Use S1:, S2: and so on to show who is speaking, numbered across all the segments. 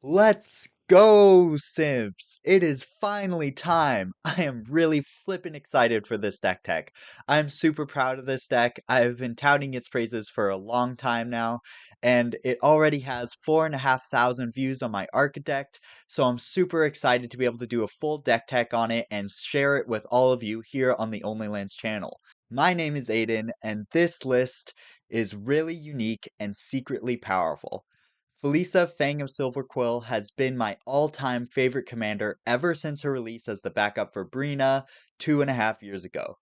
S1: Let's go, Simps! It is finally time! I am really flippin' excited for this deck tech. I'm super proud of this deck. I've been touting its praises for a long time now, and it already has 4,500 views on my Architect, so I'm super excited to be able to do a full deck tech on it and share it with all of you here on the Onlylands channel. My name is Aiden, and this list is really unique and secretly powerful. Felisa Fang of Silverquill has been my all-time favorite commander ever since her release as the backup for Brina 2.5 years ago.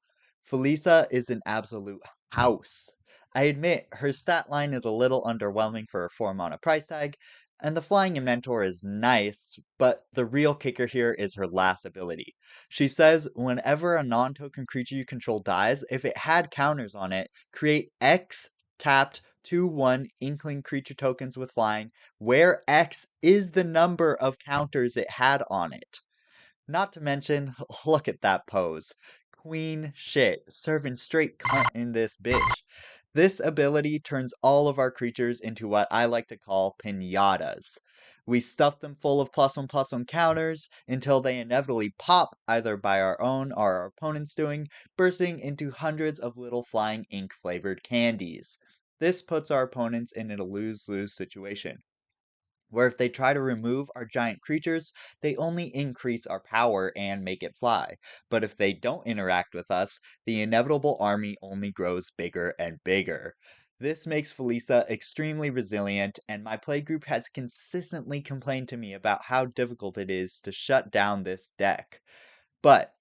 S1: Felisa is an absolute house. I admit her stat line is a little underwhelming for a 4 mana price tag, and the Flying Inventor is nice, but the real kicker here is her last ability. She says whenever a non-token creature you control dies, if it had counters on it, create X tapped 2/1 Inkling creature tokens with flying, where X is the number of counters it had on it. Not to mention, look at that pose. Queen shit, serving straight cunt in this bitch. This ability turns all of our creatures into what I like to call pinatas. We stuff them full of +1/+1 counters until they inevitably pop either by our own or our opponent's doing, bursting into hundreds of little flying ink flavored candies. This puts our opponents in a lose-lose situation, where if they try to remove our giant creatures, they only increase our power and make it fly. But if they don't interact with us, the inevitable army only grows bigger and bigger. This makes Felisa extremely resilient, and my playgroup has consistently complained to me about how difficult it is to shut down this deck. But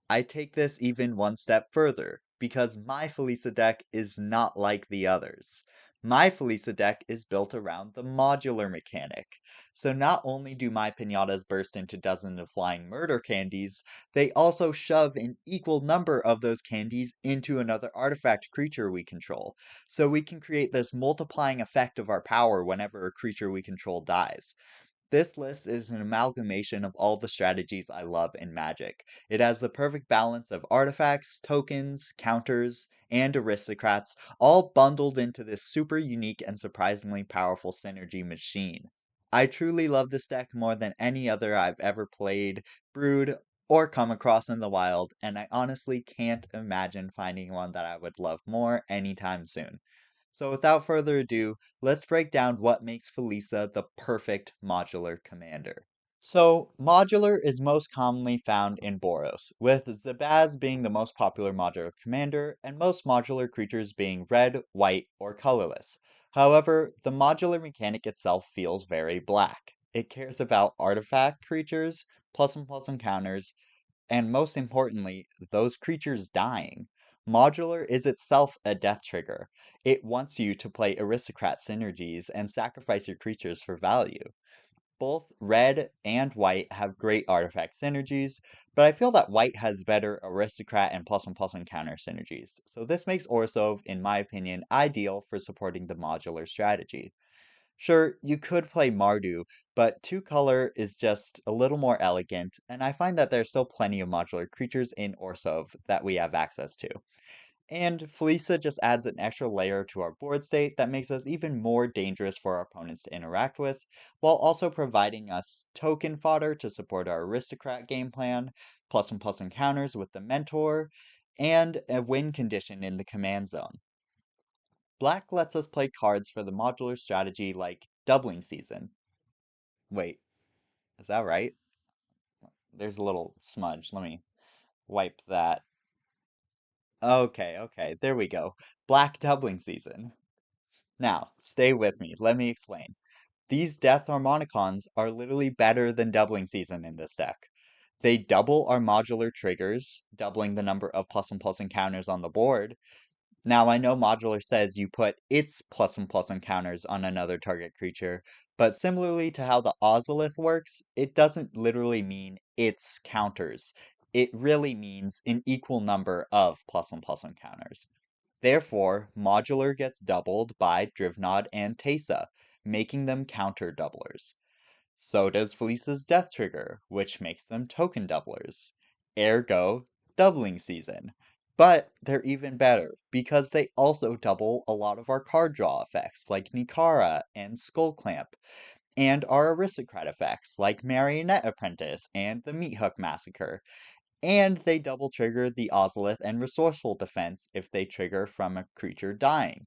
S1: I take this even one step further, because my Felisa deck is not like the others. My Felisa deck is built around the modular mechanic. So not only do my pinatas burst into dozens of flying murder candies, they also shove an equal number of those candies into another artifact creature we control. So we can create this multiplying effect of our power whenever a creature we control dies. This list is an amalgamation of all the strategies I love in Magic. It has the perfect balance of artifacts, tokens, counters, and aristocrats, all bundled into this super unique and surprisingly powerful synergy machine. I truly love this deck more than any other I've ever played, brewed, or come across in the wild, and I honestly can't imagine finding one that I would love more anytime soon. So without further ado, let's break down what makes Felisa the perfect modular commander. So, modular is most commonly found in Boros, with Zabaz being the most popular modular commander, and most modular creatures being red, white, or colorless. However, the modular mechanic itself feels very black. It cares about artifact creatures, plus and counters, and most importantly, those creatures dying. Modular is itself a death trigger. It wants you to play aristocrat synergies and sacrifice your creatures for value. Both red and white have great artifact synergies, but I feel that white has better aristocrat and plus one counter synergies. So this makes Orsov, in my opinion, ideal for supporting the modular strategy. Sure, you could play Mardu, but two color is just a little more elegant, and I find that there's still plenty of modular creatures in Orsov that we have access to. And Felisa just adds an extra layer to our board state that makes us even more dangerous for our opponents to interact with, while also providing us token fodder to support our aristocrat game plan, plus one counters with the mentor, and a win condition in the command zone. Black lets us play cards for the modular strategy like Doubling Season. Wait, is that right? There's a little smudge. Let me wipe that. Okay, there we go. Black Doubling Season. Now, stay with me. Let me explain. These Death Harmonicons are literally better than Doubling Season in this deck. They double our modular triggers, doubling the number of plus one counters on the board. Now, I know Modular says you put its plus one counters on another target creature, but similarly to how the Ozolith works, it doesn't literally mean its counters. It really means an equal number of plus one counters. Therefore, Modular gets doubled by Drivnod and Teysa, making them counter doublers. So does Felisa's Death Trigger, which makes them token doublers. Ergo, Doubling Season. But they're even better, because they also double a lot of our card draw effects, like Nikara and Skull Clamp. and our aristocrat effects, like Marionette Apprentice and the Meat Hook Massacre. And they double trigger the Ozolith and Resourceful Defense if they trigger from a creature dying.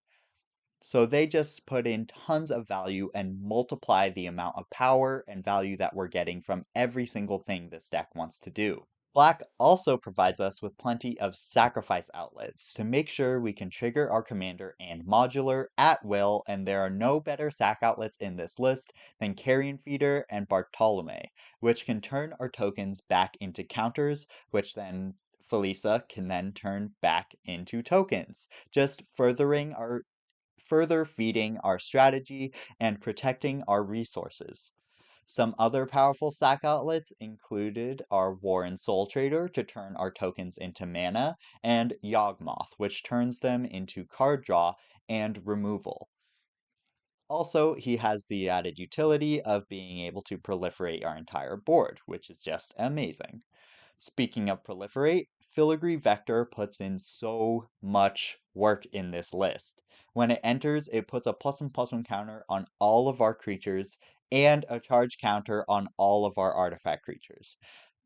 S1: So they just put in tons of value and multiply the amount of power and value that we're getting from every single thing this deck wants to do. Black also provides us with plenty of sacrifice outlets to make sure we can trigger our commander and modular at will, and there are no better sack outlets in this list than Carrion Feeder and Bartolome, which can turn our tokens back into counters, which then Felisa can then turn back into tokens, just further feeding our strategy and protecting our resources. Some other powerful sack outlets included our Warren Soul Trader to turn our tokens into mana, and Yawgmoth, which turns them into card draw and removal. Also, he has the added utility of being able to proliferate our entire board, which is just amazing. Speaking of proliferate, Filigree Vector puts in so much work in this list. When it enters, it puts a +1/+1 counter on all of our creatures and a charge counter on all of our artifact creatures.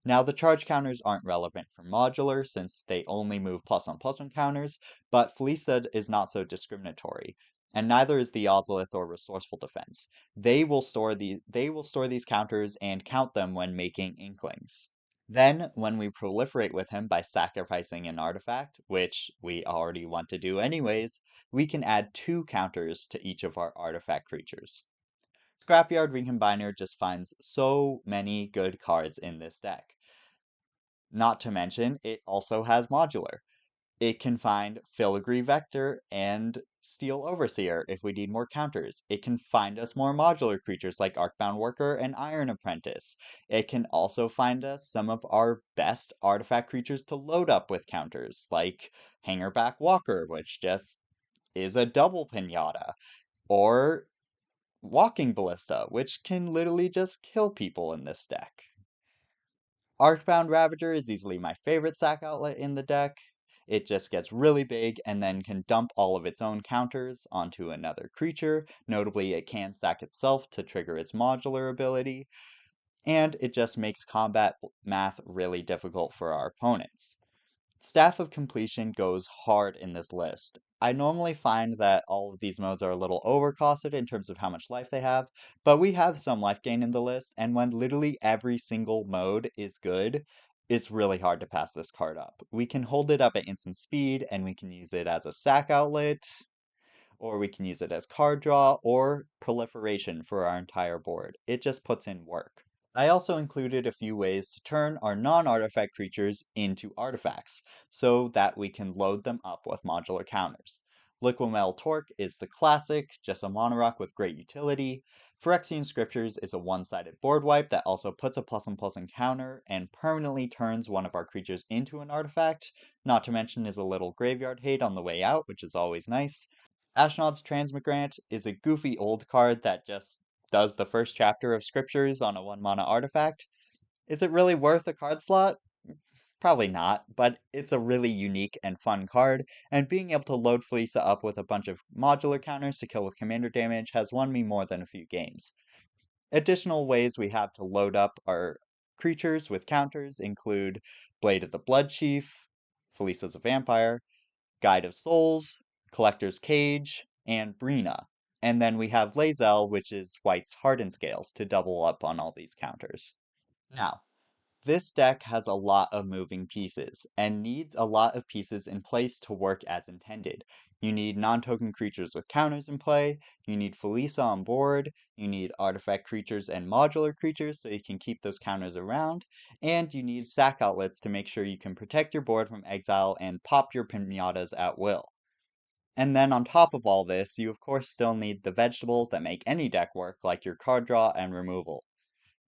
S1: Now, the charge counters aren't relevant for modular since they only move +1/+1 counters, but Felisa is not so discriminatory, and neither is the Ozolith or Resourceful Defense. They will store these counters and count them when making Inklings. Then, when we proliferate with him by sacrificing an artifact, which we already want to do anyways, we can add 2 counters to each of our artifact creatures. Scrapyard Recombiner just finds so many good cards in this deck. Not to mention, it also has modular. It can find Filigree Vector and Steel Overseer if we need more counters. It can find us more modular creatures like Arcbound Worker and Iron Apprentice. It can also find us some of our best artifact creatures to load up with counters, like Hangerback Walker, which just is a double pinata, or Walking Ballista, which can literally just kill people in this deck. Arcbound Ravager is easily my favorite sack outlet in the deck. It just gets really big and then can dump all of its own counters onto another creature. Notably, it can sack itself to trigger its modular ability, and it just makes combat math really difficult for our opponents. Staff of Completion goes hard in this list. I normally find that all of these modes are a little overcosted in terms of how much life they have, but we have some life gain in the list, and when literally every single mode is good, it's really hard to pass this card up. We can hold it up at instant speed, and we can use it as a sack outlet, or we can use it as card draw, or proliferation for our entire board. It just puts in work. I also included a few ways to turn our non-artifact creatures into artifacts, so that we can load them up with modular counters. Liquimetal Torque is the classic, just a monorock with great utility. Phyrexian Scriptures is a one-sided board wipe that also puts a +1/+1 counter and permanently turns one of our creatures into an artifact, not to mention is a little graveyard hate on the way out, which is always nice. Ashnod's Transmigrant is a goofy old card that just does the first chapter of Scriptures on a 1 mana artifact. Is it really worth a card slot? Probably not, but it's a really unique and fun card, and being able to load Felisa up with a bunch of modular counters to kill with commander damage has won me more than a few games. Additional ways we have to load up our creatures with counters include Blade of the Blood Chief, Felisa's a Vampire, Guide of Souls, Collector's Cage, and Brina. And then we have Lae'zel, which is White's Hardened Scales, to double up on all these counters. Now, this deck has a lot of moving pieces, and needs a lot of pieces in place to work as intended. You need non-token creatures with counters in play, you need Felisa on board, you need artifact creatures and modular creatures so you can keep those counters around, and you need sack outlets to make sure you can protect your board from exile and pop your pinatas at will. And then on top of all this, you of course still need the vegetables that make any deck work, like your card draw and removal.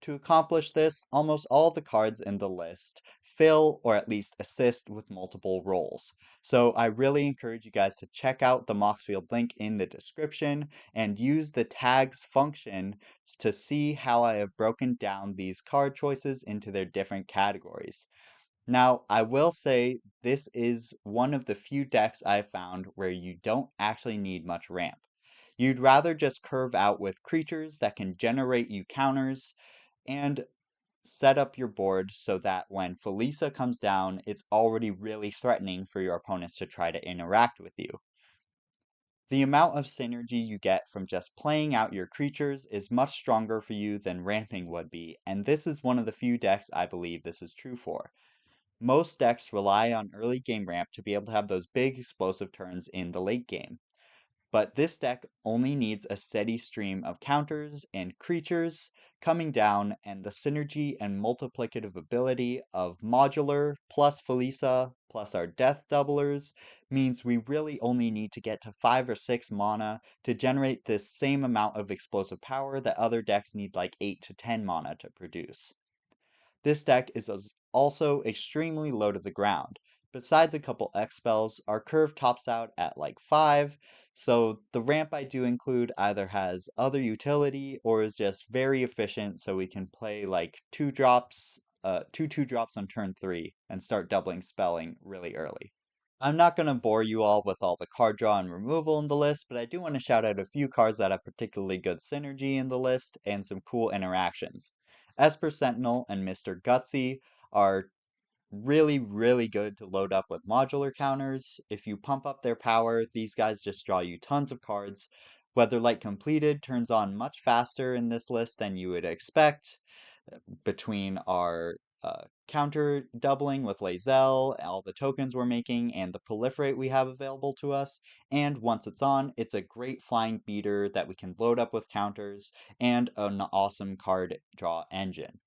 S1: To accomplish this, almost all the cards in the list fill or at least assist with multiple roles. So I really encourage you guys to check out the Moxfield link in the description and use the tags function to see how I have broken down these card choices into their different categories. Now, I will say this is one of the few decks I've found where you don't actually need much ramp. You'd rather just curve out with creatures that can generate you counters and set up your board so that when Felisa comes down, it's already really threatening for your opponents to try to interact with you. The amount of synergy you get from just playing out your creatures is much stronger for you than ramping would be, and this is one of the few decks I believe this is true for. Most decks rely on early game ramp to be able to have those big explosive turns in the late game. But this deck only needs a steady stream of counters and creatures coming down, and the synergy and multiplicative ability of Modular plus Felisa plus our Death Doublers means we really only need to get to 5 or 6 mana to generate this same amount of explosive power that other decks need like 8 to 10 mana to produce. This deck is also extremely low to the ground. Besides a couple X spells, our curve tops out at like 5, so the ramp I do include either has other utility or is just very efficient so we can play like 2 drops, two drops on turn 3 and start doubling spelling really early. I'm not going to bore you all with all the card draw and removal in the list, but I do want to shout out a few cards that have particularly good synergy in the list and some cool interactions. Esper Sentinel and Mr. Gutsy are really good to load up with modular counters. If you pump up their power, these guys just draw you tons of cards. Weatherlight Completed turns on much faster in this list than you would expect between our counter doubling with Lae'zel, all the tokens we're making, and the proliferate we have available to us. And once it's on, it's a great flying beater that we can load up with counters and an awesome card draw engine.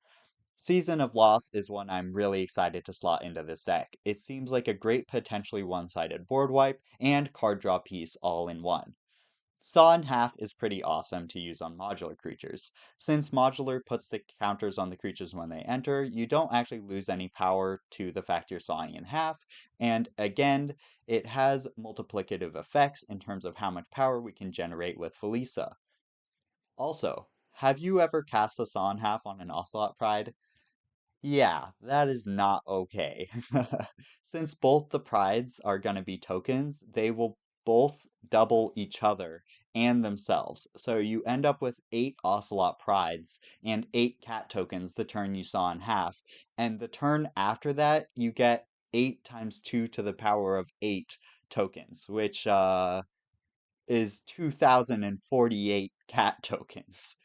S1: Season of Loss is one I'm really excited to slot into this deck. It seems like a great potentially one-sided board wipe and card draw piece all in one. Saw in Half is pretty awesome to use on modular creatures. Since modular puts the counters on the creatures when they enter, you don't actually lose any power to the fact you're sawing in half, and again, it has multiplicative effects in terms of how much power we can generate with Felisa. Also, have you ever cast a Saw in Half on an Ocelot Pride? Yeah, that is not okay. Since both the prides are going to be tokens, they will both double each other and themselves. So you end up with 8 Ocelot prides and 8 cat tokens the turn you saw in half. And the turn after that, you get 8 times 2 to the power of 8 tokens, which is 2048 cat tokens.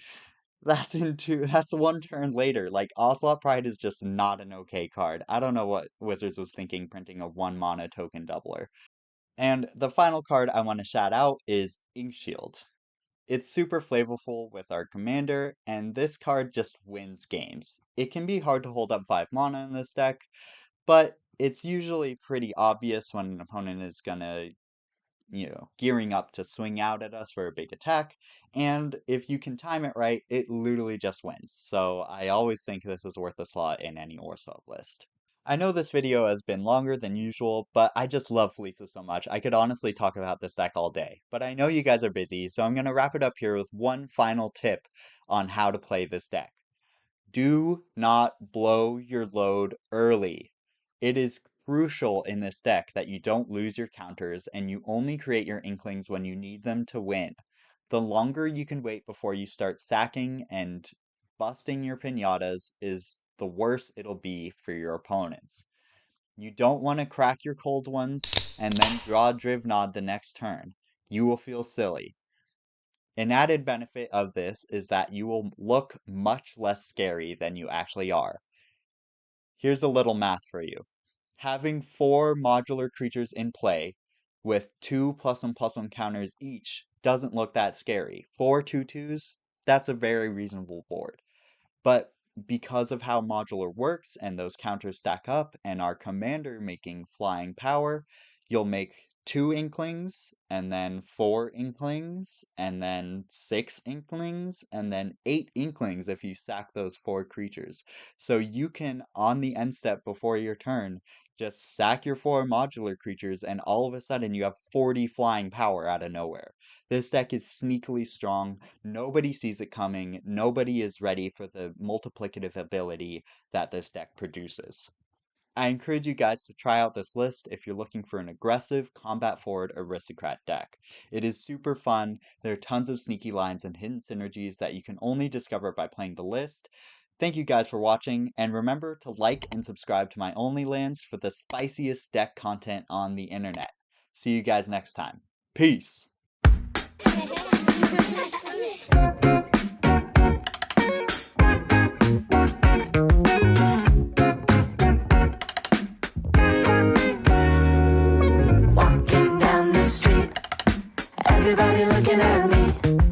S1: That's one turn later. Like Ocelot Pride is just not an okay card. I don't know what Wizards was thinking printing a 1 mana token doubler. And the final card I want to shout out is Inkshield. It's super flavorful with our commander, and this card just wins games. It can be hard to hold up 5 mana in this deck, but it's usually pretty obvious when an opponent is gonna gearing up to swing out at us for a big attack. And if you can time it right, it literally just wins. So I always think this is worth a slot in any Orzhov list. I know this video has been longer than usual, but I just love Felisa so much. I could honestly talk about this deck all day. But I know you guys are busy, so I'm going to wrap it up here with one final tip on how to play this deck. Do not blow your load early. It is crucial in this deck that you don't lose your counters and you only create your Inklings when you need them to win. The longer you can wait before you start sacking and busting your pinatas is the worse it'll be for your opponents. You don't want to crack your cold ones and then draw Drivnod the next turn. You will feel silly. An added benefit of this is that you will look much less scary than you actually are. Here's a little math for you. Having 4 modular creatures in play with 2 +1/+1 counters each doesn't look that scary. 4 2/2s, that's a very reasonable board. But because of how modular works and those counters stack up and our commander making flying power, you'll make 2 Inklings, and then 4 Inklings, and then 6 Inklings, and then 8 Inklings if you sack those 4 creatures. So you can, on the end step before your turn, just sack your 4 modular creatures, and all of a sudden you have 40 flying power out of nowhere. This deck is sneakily strong. Nobody sees it coming. Nobody is ready for the multiplicative ability that this deck produces. I encourage you guys to try out this list if you're looking for an aggressive, combat-forward aristocrat deck. It is super fun, there are tons of sneaky lines and hidden synergies that you can only discover by playing the list. Thank you guys for watching, and remember to like and subscribe to my OnlyLands for the spiciest deck content on the internet. See you guys next time. Peace!
S2: Walking down the street, everybody looking at me.